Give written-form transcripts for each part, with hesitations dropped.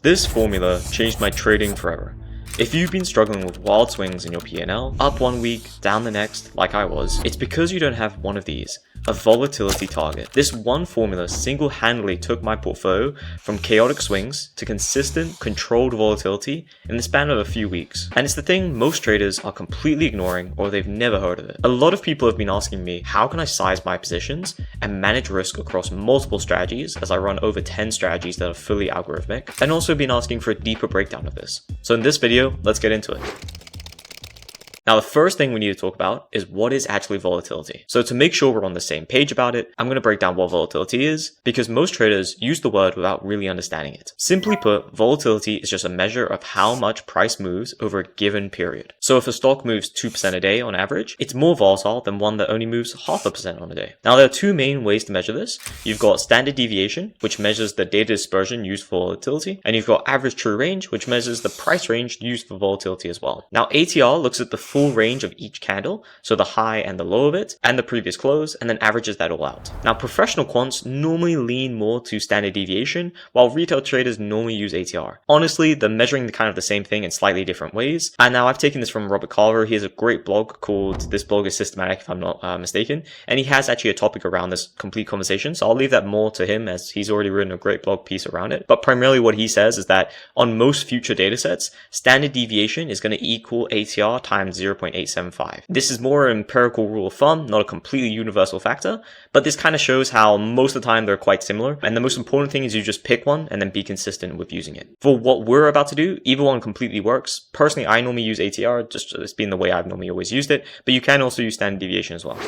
This formula changed my trading forever. If you've been struggling with wild swings in your P&L, up one week, down the next, like I was, it's because you don't have one of these, a volatility target. This one formula single-handedly took my portfolio from chaotic swings to consistent, controlled volatility in the span of a few weeks. And it's the thing most traders are completely ignoring or they've never heard of it. A lot of people have been asking me, how can I size my positions and manage risk across multiple strategies as I run over 10 strategies that are fully algorithmic, and also been asking for a deeper breakdown of this. So in this video, let's get into it. Now, the first thing we need to talk about is what is actually volatility. So to make sure we're on the same page about it, I'm going to break down what volatility is, because most traders use the word without really understanding it. Simply put, volatility is just a measure of how much price moves over a given period. So if a stock moves 2% a day on average, it's more volatile than one that only moves 0.5% on a day. Now, there are two main ways to measure this. You've got standard deviation, which measures the data dispersion used for volatility, and you've got average true range, which measures the price range used for volatility as well. Now, ATR looks at the full range of each candle, so the high and the low of it, and the previous close, and then averages that all out. Now, professional quants normally lean more to standard deviation, while retail traders normally use ATR. Honestly, they're measuring kind of the same thing in slightly different ways. And now I've taken this from Robert Carver. He has a great blog called This Blog is Systematic, if I'm not mistaken, and he has actually a topic around this complete conversation, so I'll leave that more to him as he's already written a great blog piece around it. But primarily what he says is that on most future datasets, standard deviation is going to equal ATR times 0.875. This is more an empirical rule of thumb, not a completely universal factor, but this kind of shows how most of the time they're quite similar, and the most important thing is you just pick one and then be consistent with using it. For what we're about to do, either one completely works. Personally, I normally use ATR, just it's been the way I've normally always used it, but you can also use standard deviation as well.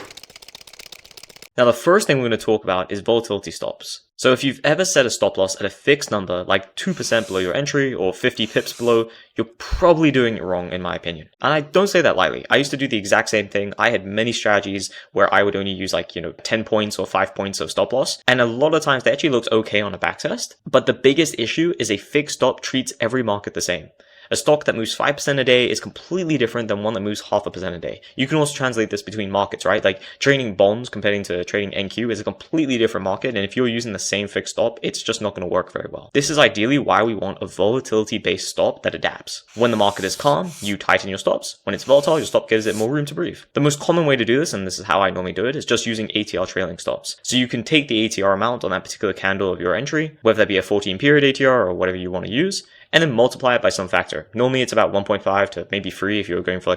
Now, the first thing we're going to talk about is volatility stops. So if you've ever set a stop loss at a fixed number, like 2% below your entry or 50 pips below, you're probably doing it wrong, in my opinion. And I don't say that lightly. I used to do the exact same thing. I had many strategies where I would only use 10 points or 5 points of stop loss. And a lot of times they actually looked okay on a backtest. But the biggest issue is a fixed stop treats every market the same. A stock that moves 5% a day is completely different than one that moves 0.5% a day. You can also translate this between markets, right? Like trading bonds comparing to trading NQ is a completely different market. And if you're using the same fixed stop, it's just not going to work very well. This is ideally why we want a volatility-based stop that adapts. When the market is calm, you tighten your stops. When it's volatile, your stop gives it more room to breathe. The most common way to do this, and this is how I normally do it, is just using ATR trailing stops. So you can take the ATR amount on that particular candle of your entry, whether that be a 14 period ATR or whatever you want to use, and then multiply it by some factor. Normally it's about 1.5 to maybe 3 if you're going for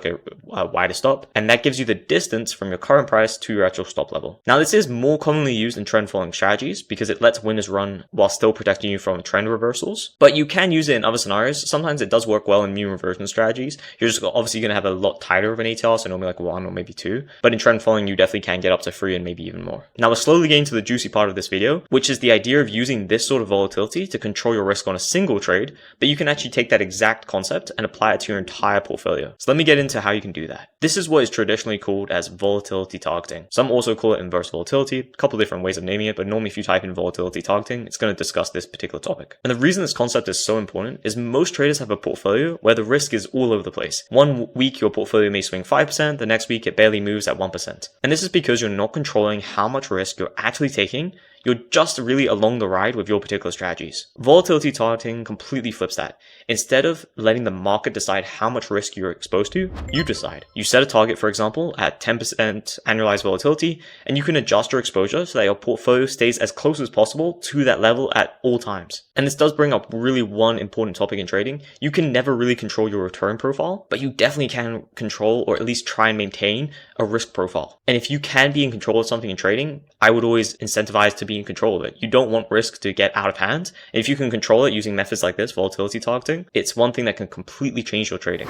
a wider stop. And that gives you the distance from your current price to your actual stop level. Now, this is more commonly used in trend following strategies because it lets winners run while still protecting you from trend reversals. But you can use it in other scenarios. Sometimes it does work well in mean reversion strategies. You're just obviously going to have a lot tighter of an ATR, so normally like 1 or maybe 2. But in trend following, you definitely can get up to 3 and maybe even more. Now, we're slowly getting to the juicy part of this video, which is the idea of using this sort of volatility to control your risk on a single trade, but you can actually take that exact concept and apply it to your entire portfolio. So let me get into how you can do that. This is what is traditionally called as volatility targeting. Some also call it inverse volatility, a couple different ways of naming it, but normally if you type in volatility targeting, it's going to discuss this particular topic. And the reason this concept is so important is most traders have a portfolio where the risk is all over the place. One week your portfolio may swing 5%, the next week it barely moves at 1%. And this is because you're not controlling how much risk you're actually taking. You're just really along the ride with your particular strategies. Volatility targeting completely flips that. Instead of letting the market decide how much risk you're exposed to, you decide. You set a target, for example, at 10% annualized volatility, and you can adjust your exposure so that your portfolio stays as close as possible to that level at all times. And this does bring up really one important topic in trading. You can never really control your return profile, but you definitely can control or at least try and maintain a risk profile. And if you can be in control of something in trading, I would always incentivize to be in control of it. You don't want risk to get out of hand. And if you can control it using methods like this, volatility targeting, it's one thing that can completely change your trading.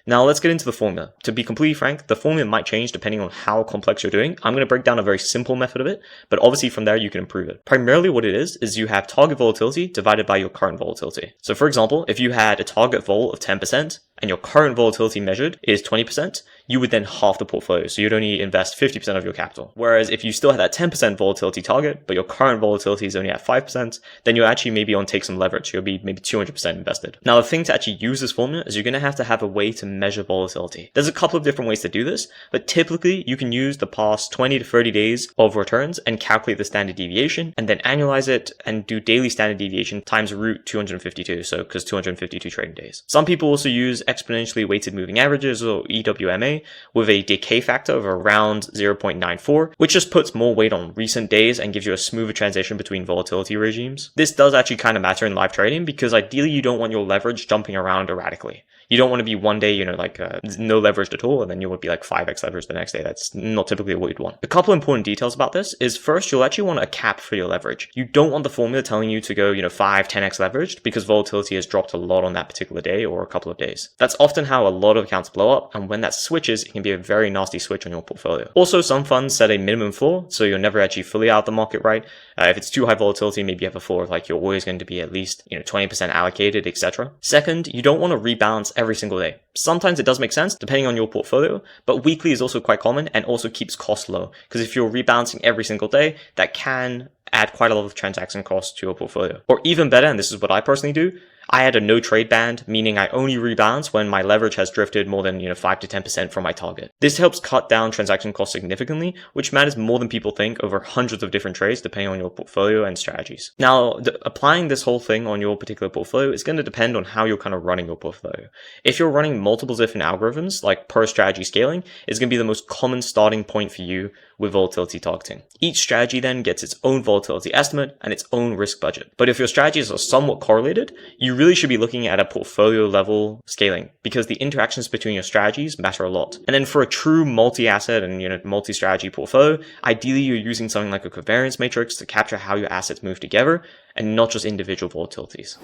Now let's get into the formula. To be completely frank, the formula might change depending on how complex you're doing. I'm going to break down a very simple method of it, but obviously from there you can improve it. Primarily what it is you have target volatility divided by your current volatility. So for example, if you had a target vol of 10% and your current volatility measured is 20%, you would then halve the portfolio. So you'd only invest 50% of your capital. Whereas if you still have that 10% volatility target, but your current volatility is only at 5%, then you'll actually maybe on take some leverage. You'll be maybe 200% invested. Now, the thing to actually use this formula is you're going to have a way to measure volatility. There's a couple of different ways to do this, but typically you can use the past 20 to 30 days of returns and calculate the standard deviation and then annualize it and do daily standard deviation times root 252. So because 252 trading days. Some people also use exponentially weighted moving averages or EWMA with a decay factor of around 0.94, which just puts more weight on recent days and gives you a smoother transition between volatility regimes. This does actually kind of matter in live trading because ideally you don't want your leverage jumping around erratically. You don't want to be one day, no leveraged at all, and then you would be like 5x leverage the next day. That's not typically what you'd want. A couple important details about this is first, you'll actually want a cap for your leverage. You don't want the formula telling you to go, 5, 10x leveraged because volatility has dropped a lot on that particular day or a couple of days. That's often how a lot of accounts blow up, and when that switches, it can be a very nasty switch on your portfolio. Also, some funds set a minimum floor, so you're never actually fully out of the market, right? If it's too high volatility, maybe you have a floor of like you're always going to be at least 20% allocated, etc. Second, you don't want to rebalance every single day. Sometimes it does make sense depending on your portfolio, but weekly is also quite common and also keeps costs low because if you're rebalancing every single day, that can add quite a lot of transaction costs to your portfolio. Or even better, and this is what I personally do, I add a no trade band, meaning I only rebalance when my leverage has drifted more than 5 to 10% from my target. This helps cut down transaction costs significantly, which matters more than people think over hundreds of different trades depending on your portfolio and strategies. Now, applying this whole thing on your particular portfolio is going to depend on how you're kind of running your portfolio. If you're running multiple different algorithms, like per strategy scaling, is going to be the most common starting point for you with volatility targeting. Each strategy then gets its own volatility estimate and its own risk budget. But if your strategies are somewhat correlated, you really should be looking at a portfolio level scaling because the interactions between your strategies matter a lot. And then for a true multi-asset and multi-strategy portfolio, ideally you're using something like a covariance matrix to capture how your assets move together and not just individual volatilities.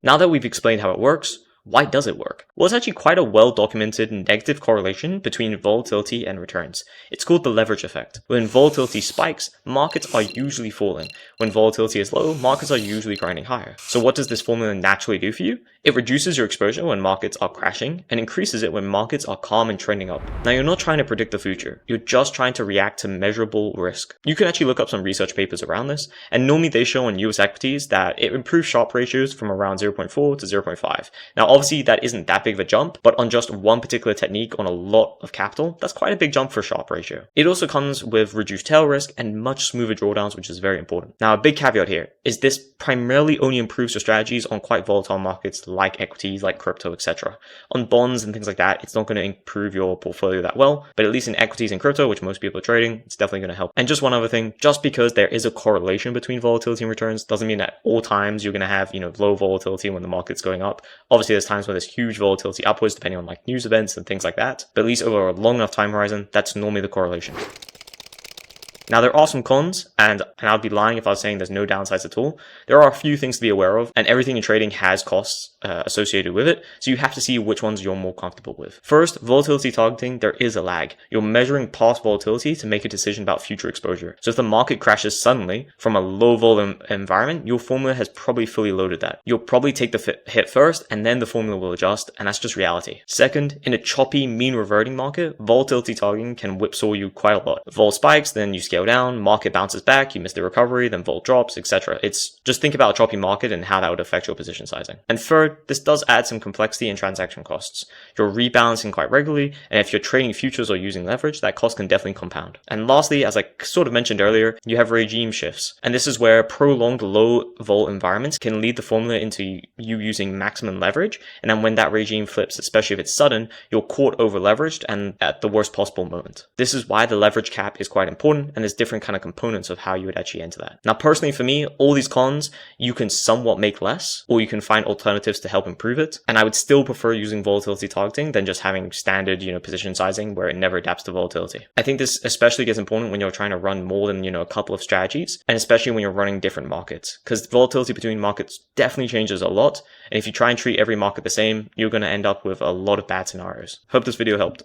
Now that we've explained how it works, why does it work? Well, it's actually quite a well-documented negative correlation between volatility and returns. It's called the leverage effect. When volatility spikes, markets are usually falling. When volatility is low, markets are usually grinding higher. So what does this formula naturally do for you? It reduces your exposure when markets are crashing and increases it when markets are calm and trending up. Now, you're not trying to predict the future. You're just trying to react to measurable risk. You can actually look up some research papers around this, and normally they show on US equities that it improves Sharpe ratios from around 0.4 to 0.5. Now, obviously, that isn't that big of a jump, but on just one particular technique on a lot of capital, that's quite a big jump for Sharpe ratio. It also comes with reduced tail risk and much smoother drawdowns, which is very important. Now, a big caveat here is this primarily only improves your strategies on quite volatile markets like equities, like crypto, etc. On bonds and things like that, it's not going to improve your portfolio that well, but at least in equities and crypto, which most people are trading, it's definitely going to help. And just one other thing, just because there is a correlation between volatility and returns doesn't mean that all times you're going to have, low volatility when the market's going up. Obviously, there's times where there's huge volatility upwards depending on like news events and things like that, but at least over a long enough time horizon, that's normally the correlation. Now, there are some cons, and I'd be lying if I was saying there's no downsides at all. There are a few things to be aware of, and everything in trading has costs associated with it, so you have to see which ones you're more comfortable with. First, volatility targeting, there is a lag. You're measuring past volatility to make a decision about future exposure. So if the market crashes suddenly from a low vol environment, your formula has probably fully loaded that. You'll probably take the hit first, and then the formula will adjust, and that's just reality. Second, in a choppy, mean reverting market, volatility targeting can whipsaw you quite a lot. Vol spikes, then you scale down, market bounces back, you miss the recovery, then vol drops, etc. It's just think about a choppy market and how that would affect your position sizing. And third, this does add some complexity and transaction costs. You're rebalancing quite regularly, and if you're trading futures or using leverage, that cost can definitely compound. And lastly, as I sort of mentioned earlier, you have regime shifts. And this is where prolonged low vol environments can lead the formula into you using maximum leverage. And then when that regime flips, especially if it's sudden, you're caught over leveraged and at the worst possible moment. This is why the leverage cap is quite important, and there's different kind of components of how you would actually enter that. Now, personally for me, all these cons, you can somewhat make less, or you can find alternatives to help improve it. And I would still prefer using volatility targeting than just having standard, position sizing where it never adapts to volatility. I think this especially gets important when you're trying to run more than, a couple of strategies, and especially when you're running different markets, because volatility between markets definitely changes a lot. And if you try and treat every market the same, you're going to end up with a lot of bad scenarios. Hope this video helped.